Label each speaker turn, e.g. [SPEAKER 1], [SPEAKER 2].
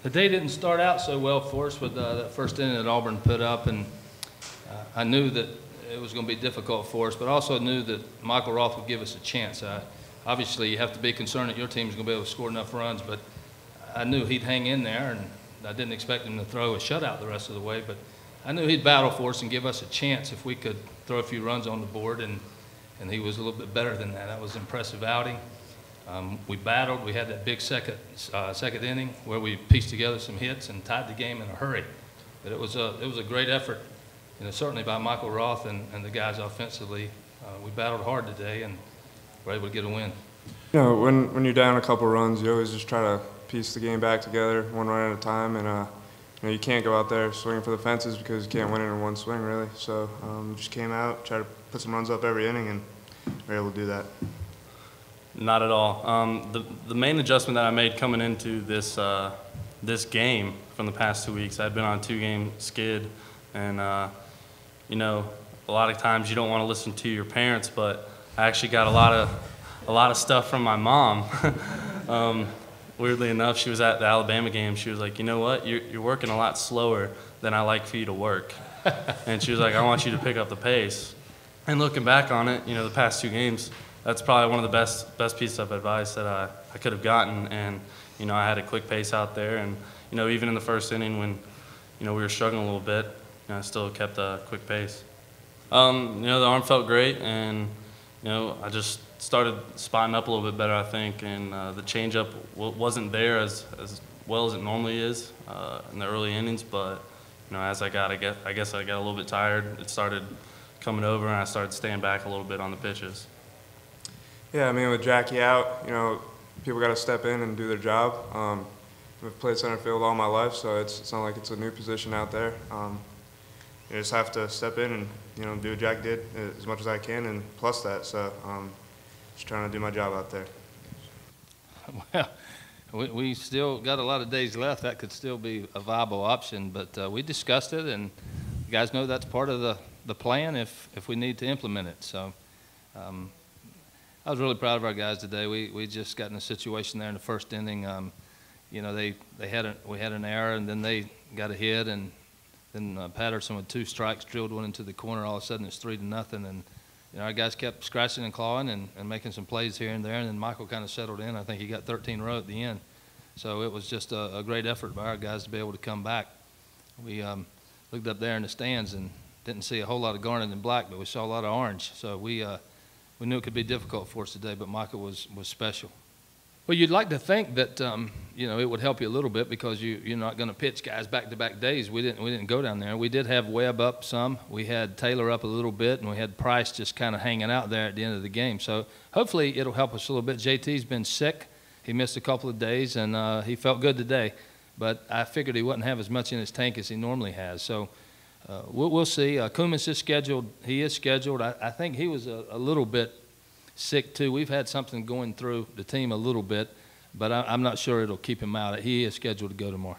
[SPEAKER 1] The day didn't start out so well for us with that first inning that Auburn put up, and I knew that it was going to be difficult for us, but also knew that Michael Roth would give us a chance. Obviously, you have to be concerned that your team's going to be able to score enough runs, but I knew he'd hang in there, and I didn't expect him to throw a shutout the rest of the way, but I knew he'd battle for us and give us a chance if we could throw a few runs on the board, and he was a little bit better than that. That was an impressive outing. We battled. We had that big second inning where we pieced together some hits and tied the game in a hurry. But it was a great effort, certainly by Michael Roth and the guys offensively. We battled hard today and were able to get a win.
[SPEAKER 2] When you're down a couple runs, you always just try to piece the game back together, one run at a time, and you can't go out there swinging for the fences because you can't win it in one swing, really. So just came out, tried to put some runs up every inning, and were able to do that.
[SPEAKER 3] Not at all. The main adjustment that I made coming into this this game from the past 2 weeks, I'd been on a 2-game skid, and a lot of times you don't want to listen to your parents, but I actually got a lot of stuff from my mom. Weirdly enough, she was at the Alabama game. She was like, "You know what? You're working a lot slower than I like for you to work," and she was like, "I want you to pick up the pace." And looking back on it, the past 2 games, that's probably one of the best pieces of advice that I could have gotten. And I had a quick pace out there, and even in the first inning when we were struggling a little bit, I still kept a quick pace. The arm felt great, and I just started spotting up a little bit better, I think, and the changeup wasn't there as well as it normally is in the early innings. But as I guess I got a little bit tired. It started coming over, and I started staying back a little bit on the pitches.
[SPEAKER 2] Yeah, with Jackie out, people got to step in and do their job. I've played center field all my life, so it's not like it's a new position out there. You just have to step in and do what Jack did as much as I can, and plus that. So just trying to do my job out there.
[SPEAKER 1] Well, we still got a lot of days left. That could still be a viable option, but we discussed it, and you guys know that's part of the plan if we need to implement it. So I was really proud of our guys today. We just got in a situation there in the first inning. We had an error, and then they got a hit, and then Patterson with 2 strikes drilled one into the corner. All of a sudden it's 3-0, and our guys kept scratching and clawing and making some plays here and there, and then Michael kind of settled in. I think he got 13 row at the end. So it was just a great effort by our guys to be able to come back. We looked up there in the stands and didn't see a whole lot of garnet and black, but we saw a lot of orange. So we knew it could be difficult for us today, but Michael was special. Well, you'd like to think that it would help you a little bit because you're not going to pitch guys back-to-back days. We didn't go down there. We did have Webb up some. We had Taylor up a little bit, and we had Price just kind of hanging out there at the end of the game. So hopefully it'll help us a little bit. JT's been sick. He missed a couple of days, and he felt good today. But I figured he wouldn't have as much in his tank as he normally has. So we'll see. Kumis is scheduled. He is scheduled. I think he was a little bit sick too. We've had something going through the team a little bit, but I'm not sure it'll keep him out. He is scheduled to go tomorrow.